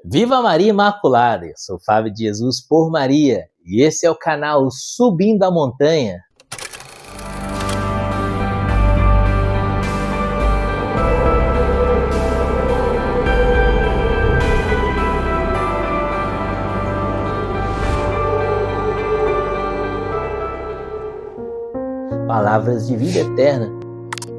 Viva Maria Imaculada! Eu sou Fábio de Jesus por Maria e esse é o canal Subindo a Montanha. Palavras de vida eterna.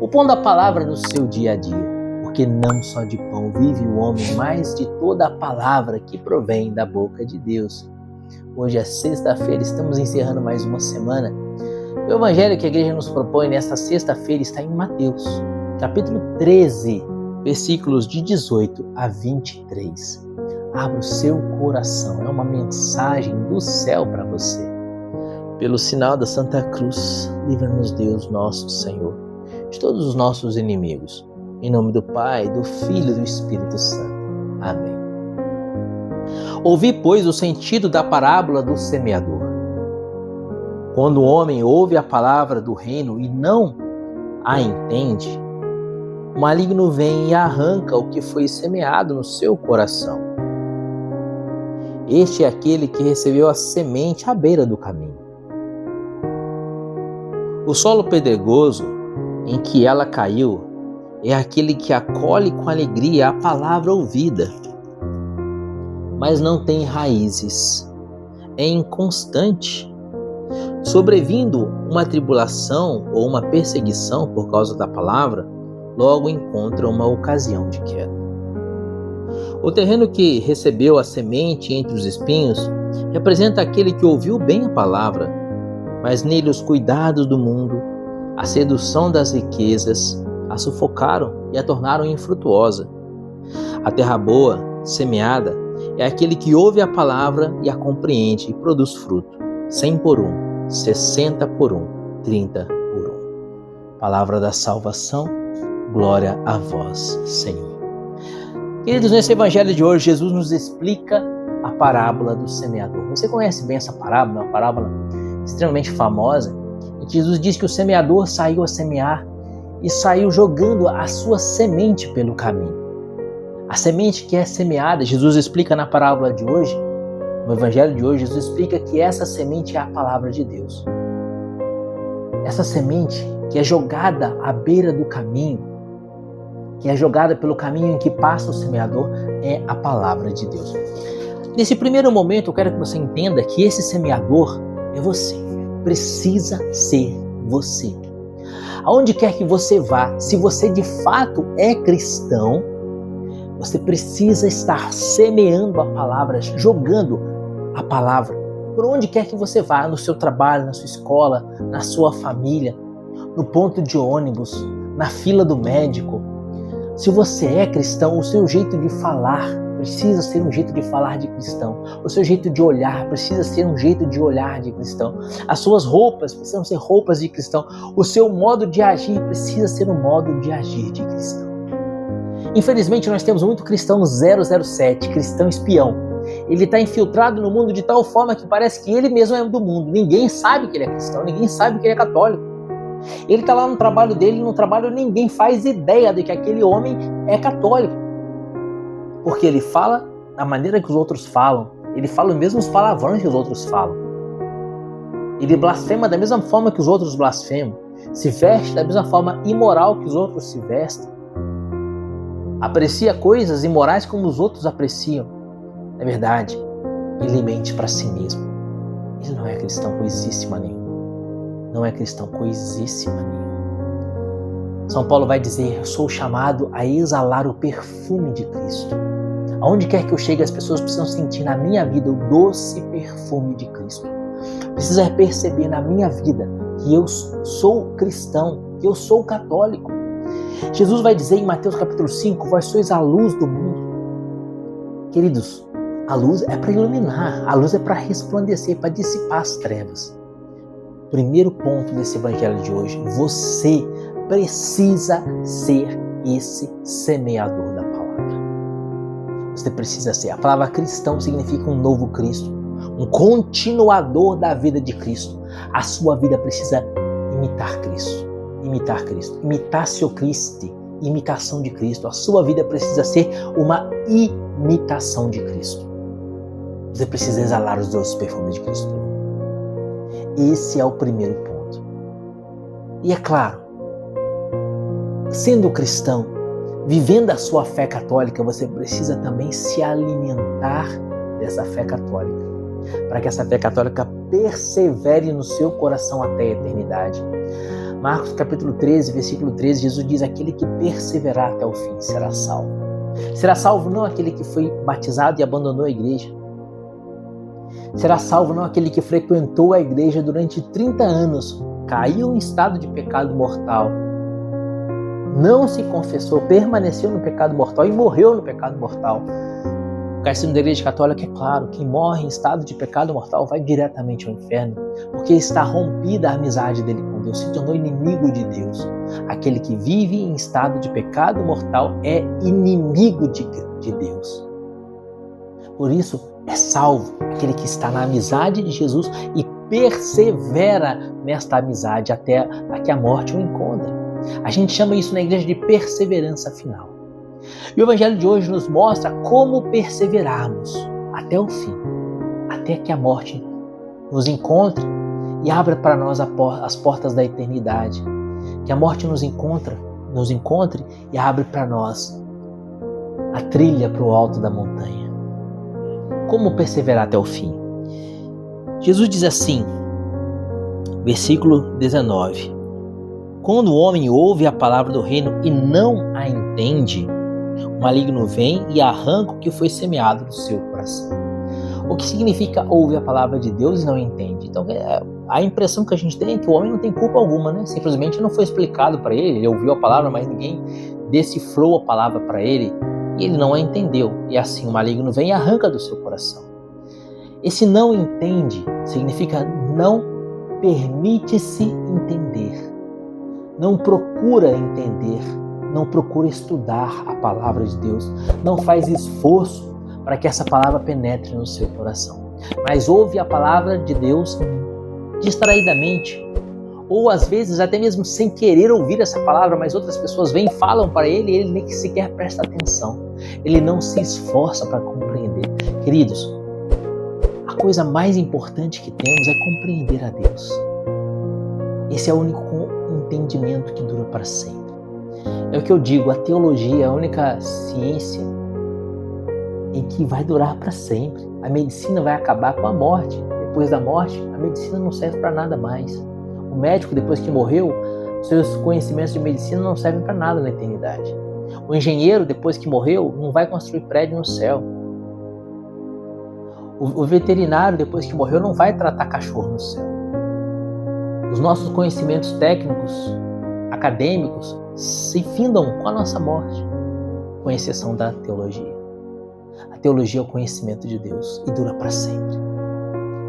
O pão da palavra no seu dia a dia. Porque não só de pão vive o homem, mas de toda a palavra que provém da boca de Deus. Hoje é sexta-feira, estamos encerrando mais uma semana. O evangelho que a igreja nos propõe nesta sexta-feira está em Mateus, capítulo 13, versículos de 18 a 23. Abra o seu coração, é uma mensagem do céu para você. Pelo sinal da Santa Cruz, livra-nos Deus nosso Senhor de todos os nossos inimigos. Em nome do Pai, do Filho e do Espírito Santo. Amém. Ouvi, pois, o sentido da parábola do semeador. Quando o homem ouve a palavra do reino e não a entende, o maligno vem e arranca o que foi semeado no seu coração. Este é aquele que recebeu a semente à beira do caminho. O solo pedregoso em que ela caiu é aquele que acolhe com alegria a palavra ouvida, mas não tem raízes, é inconstante. Sobrevindo uma tribulação ou uma perseguição por causa da palavra, logo encontra uma ocasião de queda. O terreno que recebeu a semente entre os espinhos representa aquele que ouviu bem a palavra, mas nele os cuidados do mundo, a sedução das riquezas, a sufocaram e a tornaram infrutuosa. A terra boa, semeada, é aquele que ouve a palavra e a compreende e produz fruto, 100 por 1, 60 por 1, 30 por 1. Palavra da salvação, glória a vós, Senhor. Queridos, nesse evangelho de hoje, Jesus nos explica a parábola do semeador. Você conhece bem essa parábola, é uma parábola extremamente famosa, em que Jesus diz que o semeador saiu a semear e saiu jogando a sua semente pelo caminho. A semente que é semeada, Jesus explica na parábola de hoje, no evangelho de hoje, Jesus explica que essa semente é a palavra de Deus. Essa semente que é jogada à beira do caminho, que é jogada pelo caminho em que passa o semeador, é a palavra de Deus. Nesse primeiro momento, eu quero que você entenda que esse semeador é você. Precisa ser você. Aonde quer que você vá, se você de fato é cristão, você precisa estar semeando a palavra, jogando a palavra. Por onde quer que você vá, no seu trabalho, na sua escola, na sua família, no ponto de ônibus, na fila do médico. Se você é cristão, o seu jeito de falar precisa ser um jeito de falar de cristão. O seu jeito de olhar precisa ser um jeito de olhar de cristão. As suas roupas precisam ser roupas de cristão. O seu modo de agir precisa ser um modo de agir de cristão. Infelizmente, nós temos muito cristão 007, cristão espião. Ele está infiltrado no mundo de tal forma que parece que ele mesmo é do mundo. Ninguém sabe que ele é cristão, ninguém sabe que ele é católico. Ele está lá no trabalho dele, no trabalho ninguém faz ideia de que aquele homem é católico. Porque ele fala da maneira que os outros falam, ele fala os mesmos palavrões que os outros falam. Ele blasfema da mesma forma que os outros blasfemam, se veste da mesma forma imoral que os outros se vestem. Aprecia coisas imorais como os outros apreciam. Na verdade, ele mente para si mesmo. Ele não é cristão coisíssima nenhuma. Não é cristão coisíssima nenhuma. São Paulo vai dizer, eu sou chamado a exalar o perfume de Cristo. Aonde quer que eu chegue, as pessoas precisam sentir na minha vida o doce perfume de Cristo. Precisa perceber na minha vida que eu sou cristão, que eu sou católico. Jesus vai dizer em Mateus capítulo 5, vós sois a luz do mundo. Queridos, a luz é para iluminar, a luz é para resplandecer, para dissipar as trevas. Primeiro ponto desse evangelho de hoje, você precisa ser esse semeador da palavra. Você precisa ser. A palavra cristão significa um novo Cristo, um continuador da vida de Cristo. A sua vida precisa imitar Cristo, imitatio Christi, imitação de Cristo. A sua vida precisa ser uma imitação imitação de Cristo. Você precisa exalar os doces perfumes de Cristo. Esse é o primeiro ponto. E é claro, sendo cristão, vivendo a sua fé católica, você precisa também se alimentar dessa fé católica, para que essa fé católica persevere no seu coração até a eternidade. Marcos capítulo 13, versículo 13, Jesus diz: aquele que perseverar até o fim será salvo. Será salvo não aquele que foi batizado e abandonou a igreja. Será salvo não aquele que frequentou a igreja durante 30 anos, caiu em estado de pecado mortal, não se confessou, permaneceu no pecado mortal e morreu no pecado mortal. O catecismo da Igreja Católica é claro: quem morre em estado de pecado mortal vai diretamente ao inferno, porque está rompida a amizade dele com Deus, se tornou inimigo de Deus. Aquele que vive em estado de pecado mortal é inimigo de Deus. Por isso, é salvo aquele que está na amizade de Jesus e persevera nesta amizade até que a morte o encontre. A gente chama isso na igreja de perseverança final. E o Evangelho de hoje nos mostra como perseverarmos até o fim, até que a morte nos encontre e abra para nós as portas da eternidade. Que a morte nos encontre e abre para nós a trilha para o alto da montanha. Como perseverar até o fim? Jesus diz assim, versículo 19: quando o homem ouve a palavra do reino e não a entende, o maligno vem e arranca o que foi semeado no seu coração. O que significa ouvir a palavra de Deus e não entende? Então, a impressão que a gente tem é que o homem não tem culpa alguma, né? Simplesmente não foi explicado para ele, ele ouviu a palavra, mas ninguém decifrou a palavra para ele e ele não a entendeu. E assim o maligno vem e arranca do seu coração. Esse não entende significa não permite-se entender, não procura entender, não procura estudar a palavra de Deus, não faz esforço para que essa palavra penetre no seu coração, mas ouve a palavra de Deus distraidamente, ou às vezes até mesmo sem querer ouvir essa palavra, mas outras pessoas vêm e falam para ele e ele nem sequer presta atenção, ele não se esforça para compreender. Queridos, a coisa mais importante que temos é compreender a Deus. Esse é o único entendimento que dura para sempre. É o que eu digo, a teologia é a única ciência em que vai durar para sempre. A medicina vai acabar com a morte. Depois da morte, a medicina não serve para nada mais. O médico, depois que morreu, seus conhecimentos de medicina não servem para nada na eternidade. O engenheiro, depois que morreu, não vai construir prédio no céu. O veterinário, depois que morreu, não vai tratar cachorro no céu. Os nossos conhecimentos técnicos, acadêmicos, se findam com a nossa morte, com exceção da teologia. A teologia é o conhecimento de Deus e dura para sempre,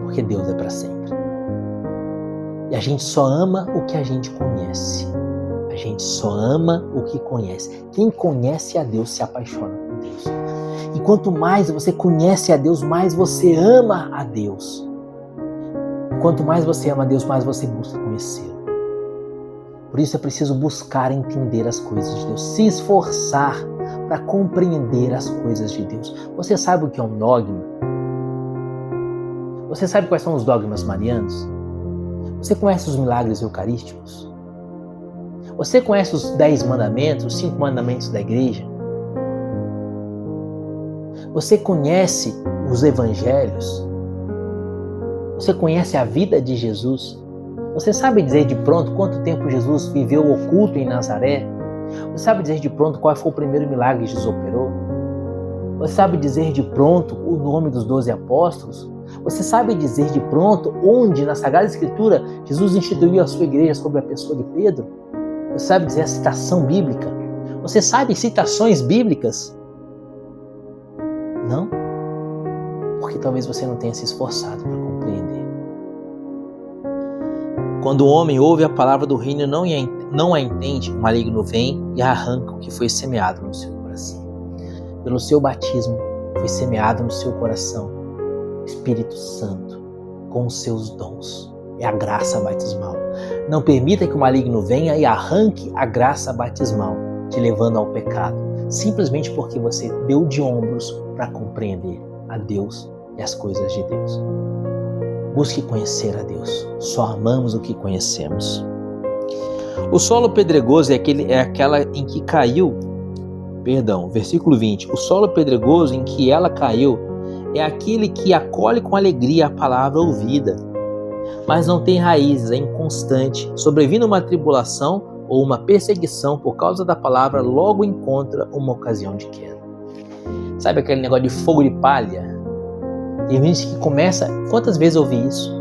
porque Deus é para sempre. E a gente só ama o que a gente conhece. A gente só ama o que conhece. Quem conhece a Deus se apaixona por Deus. E quanto mais você conhece a Deus, mais você ama a Deus. E quanto mais você ama a Deus, mais você busca conhecê-lo. Por isso é preciso buscar entender as coisas de Deus, se esforçar para compreender as coisas de Deus. Você sabe o que é um dogma? Você sabe quais são os dogmas marianos? Você conhece os milagres eucarísticos? Você conhece os 10 mandamentos, os 5 mandamentos da igreja? Você conhece os evangelhos? Você conhece a vida de Jesus? Você sabe dizer de pronto quanto tempo Jesus viveu oculto em Nazaré? Você sabe dizer de pronto qual foi o primeiro milagre que Jesus operou? Você sabe dizer de pronto o nome dos 12 apóstolos? Você sabe dizer de pronto onde na Sagrada Escritura Jesus instituiu a sua igreja sob a pessoa de Pedro? Você sabe dizer a citação bíblica? Você sabe citações bíblicas? Não? Porque talvez você não tenha se esforçado para compreender. Quando o homem ouve a palavra do reino e não a entende, o maligno vem e arranca o que foi semeado no seu coração. Pelo seu batismo, foi semeado no seu coração o Espírito Santo, com os seus dons. É a graça batismal. Não permita que o maligno venha e arranque a graça batismal, te levando ao pecado, simplesmente porque você deu de ombros para compreender a Deus e as coisas de Deus. Busque conhecer a Deus. Só amamos o que conhecemos. O solo pedregoso é aquela em que caiu, versículo 20. O solo pedregoso em que ela caiu é aquele que acolhe com alegria a palavra ouvida, mas não tem raízes, é inconstante. Sobrevindo uma tribulação ou uma perseguição por causa da palavra, logo encontra uma ocasião de queda. Sabe aquele negócio de fogo de palha? Tem gente que começa... Quantas vezes eu ouvi isso?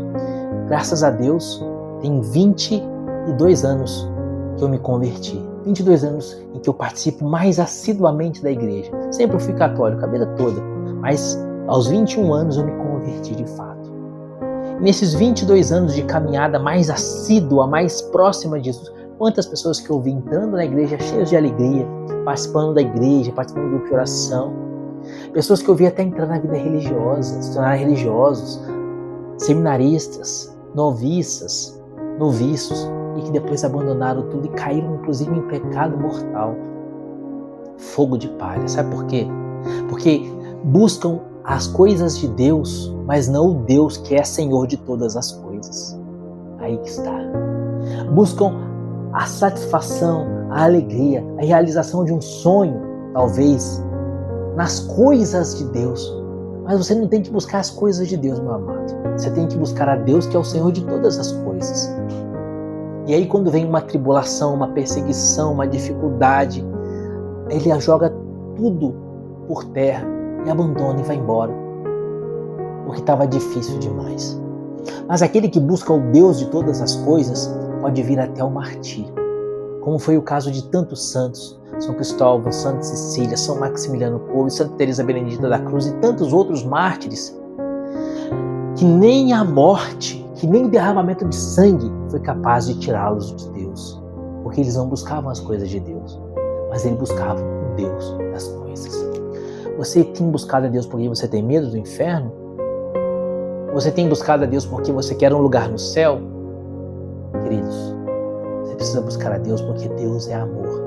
Graças a Deus, tem 22 anos que eu me converti. 22 anos em que eu participo mais assiduamente da igreja. Sempre eu fui católico a vida toda, mas aos 21 anos eu me converti de fato. Nesses 22 anos de caminhada mais assídua, mais próxima de Jesus, quantas pessoas que eu vi entrando na igreja cheias de alegria, participando da igreja, participando do grupo de oração. Pessoas que eu vi até entrar na vida religiosa, se tornar religiosos, seminaristas, noviças, noviços, e que depois abandonaram tudo e caíram inclusive em pecado mortal. Fogo de palha. Sabe por quê? Porque buscam as coisas de Deus, mas não o Deus que é Senhor de todas as coisas. Aí que está. Buscam a satisfação, a alegria, a realização de um sonho, talvez, nas coisas de Deus. Mas você não tem que buscar as coisas de Deus, meu amado. Você tem que buscar a Deus que é o Senhor de todas as coisas. E aí quando vem uma tribulação, uma perseguição, uma dificuldade, ele joga tudo por terra e abandona e vai embora. Porque estava difícil demais. Mas aquele que busca o Deus de todas as coisas pode vir até o martírio. Como foi o caso de tantos santos. São Cristóvão, Santa Cecília, São Maximiliano Kolbe, Santa Teresa Benedita da Cruz e tantos outros mártires que nem a morte, que nem o derramamento de sangue foi capaz de tirá-los de Deus, porque eles não buscavam as coisas de Deus, mas eles buscavam o Deus das coisas. Você tem buscado a Deus porque você tem medo do inferno? Você tem buscado a Deus porque você quer um lugar no céu? Queridos, você precisa buscar a Deus porque Deus é amor,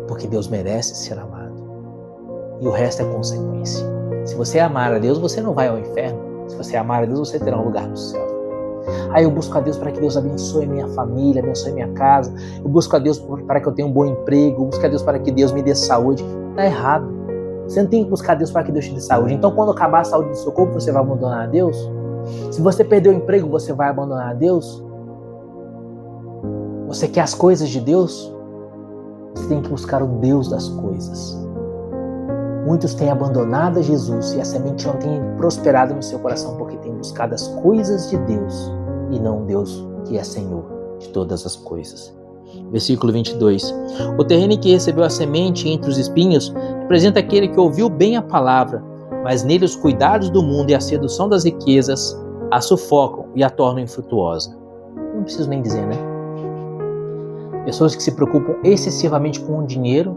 porque Deus merece ser amado. E o resto é consequência. Se você amar a Deus, você não vai ao inferno. Se você amar a Deus, você terá um lugar no céu. Aí eu busco a Deus para que Deus abençoe minha família, abençoe minha casa. Eu busco a Deus para que eu tenha um bom emprego. Eu busco a Deus para que Deus me dê saúde. Está errado. Você não tem que buscar a Deus para que Deus te dê saúde. Então, quando acabar a saúde do seu corpo, você vai abandonar a Deus? Se você perder o emprego, você vai abandonar a Deus? Você quer as coisas de Deus? Você tem que buscar o Deus das coisas. Muitos têm abandonado a Jesus e a semente não tem prosperado no seu coração porque têm buscado as coisas de Deus e não Deus que é Senhor de todas as coisas. Versículo 22. O terreno em que recebeu a semente entre os espinhos representa aquele que ouviu bem a palavra, mas nele os cuidados do mundo e a sedução das riquezas a sufocam e a tornam infrutuosa. Não preciso nem dizer, né? Pessoas que se preocupam excessivamente com o dinheiro,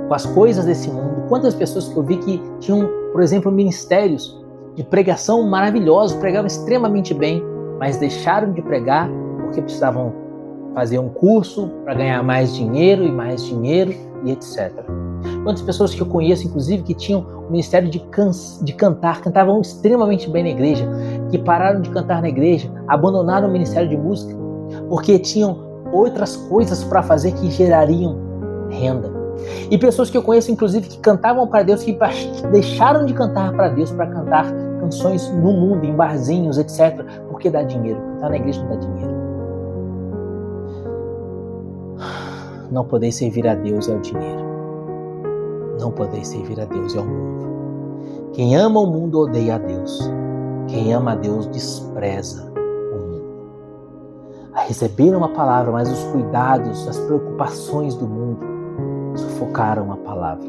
com as coisas desse mundo. Quantas pessoas que eu vi que tinham, por exemplo, ministérios de pregação maravilhosos, pregavam extremamente bem, mas deixaram de pregar porque precisavam fazer um curso para ganhar mais dinheiro e etc. Quantas pessoas que eu conheço, inclusive, que tinham o ministério de cantar, cantavam extremamente bem na igreja, que pararam de cantar na igreja, abandonaram o ministério de música, porque tinham outras coisas para fazer que gerariam renda. E pessoas que eu conheço, inclusive, que cantavam para Deus, que deixaram de cantar para Deus para cantar canções no mundo, em barzinhos, etc. Porque dá dinheiro. Cantar na igreja não dá dinheiro. Não podeis servir a Deus é o dinheiro. Não podeis servir a Deus é o mundo. Quem ama o mundo odeia a Deus. Quem ama a Deus despreza o mundo. A receber uma palavra, mas os cuidados, as preocupações do mundo sufocaram a palavra.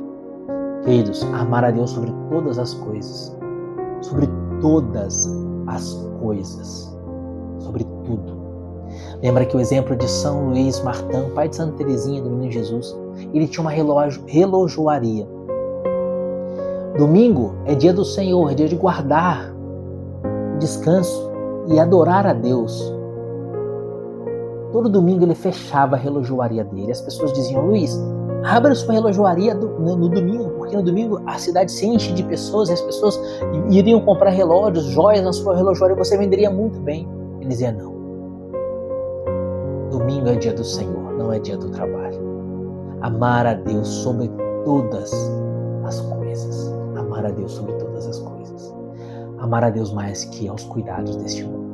Queridos, amar a Deus sobre todas as coisas. Sobre todas as coisas. Sobre tudo. Lembra que o exemplo de São Luís Martão, pai de Santa Teresinha do Menino Jesus, ele tinha uma relojoaria. Domingo é dia do Senhor, é dia de guardar o descanso e adorar a Deus. Todo domingo ele fechava a relojoaria dele. As pessoas diziam: Luís, Abra sua relojoaria no domingo, porque no domingo a cidade se enche de pessoas e as pessoas iriam comprar relógios, joias na sua relojoaria, você venderia muito bem. Ele dizia: não. Domingo é dia do Senhor, não é dia do trabalho. Amar a Deus sobre todas as coisas. Amar a Deus sobre todas as coisas. Amar a Deus mais que aos cuidados deste mundo.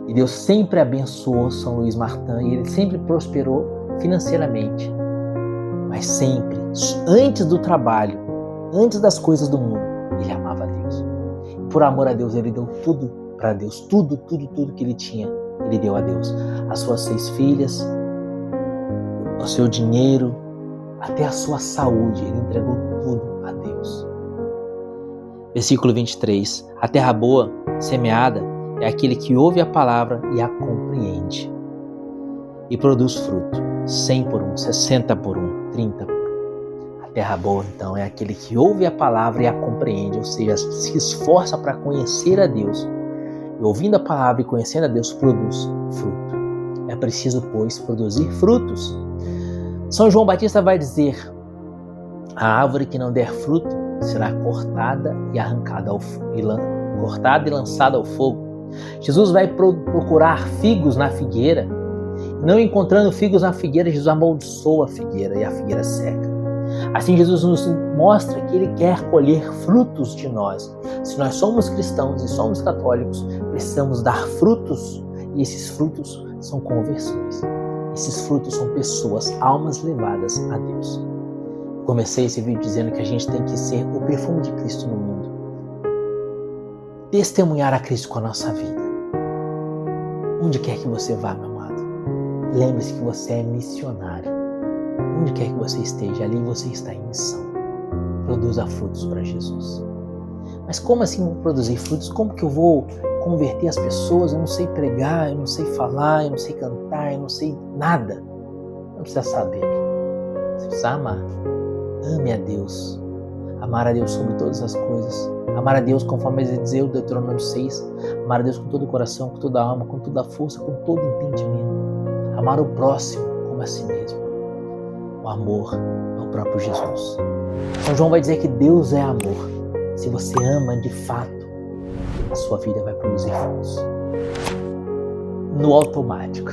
E Deus sempre abençoou São Luís Martin e ele sempre prosperou financeiramente. Mas sempre, antes do trabalho, antes das coisas do mundo, ele amava a Deus. E por amor a Deus, ele deu tudo para Deus. Tudo que ele tinha, ele deu a Deus. As suas 6 filhas, o seu dinheiro, até a sua saúde, ele entregou tudo a Deus. Versículo 23. A terra boa, semeada, é aquele que ouve a palavra e a compreende. E produz fruto, 100 por 1, 60 por 1, 30 por 1. A terra boa, então, é aquele que ouve a palavra e a compreende, ou seja, se esforça para conhecer a Deus. E ouvindo a palavra e conhecendo a Deus, produz fruto. É preciso, pois, produzir frutos. São João Batista vai dizer: a árvore que não der fruto será cortada e arrancada cortada e lançada ao fogo. Jesus vai procurar figos na figueira. Não encontrando figos na figueira, Jesus amaldiçoa a figueira e a figueira seca. Assim Jesus nos mostra que Ele quer colher frutos de nós. Se nós somos cristãos e somos católicos, precisamos dar frutos, e esses frutos são conversões. Esses frutos são pessoas, almas levadas a Deus. Comecei esse vídeo dizendo que a gente tem que ser o perfume de Cristo no mundo. Testemunhar a Cristo com a nossa vida. Onde quer que você vá, meu amado, lembre-se que você é missionário. Onde quer que você esteja, ali você está em missão. Produza frutos para Jesus. Mas como assim vou produzir frutos? Como que eu vou converter as pessoas? Eu não sei pregar, eu não sei falar, eu não sei cantar, eu não sei nada. Não precisa saber. Você precisa amar. Ame a Deus. Amar a Deus sobre todas as coisas. Amar a Deus conforme ele diz, Deuteronômio 6. Amar a Deus com todo o coração, com toda a alma, com toda a força, com todo o entendimento. Amar o próximo como a si mesmo. O amor é o próprio Jesus. São João vai dizer que Deus é amor. Se você ama de fato, a sua vida vai produzir frutos. No automático,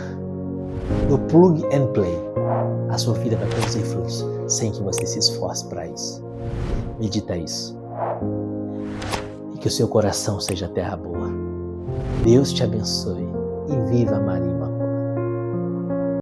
no plug and play, a sua vida vai produzir frutos sem que você se esforce para isso. Medita isso. E que o seu coração seja terra boa. Deus te abençoe e viva Maria.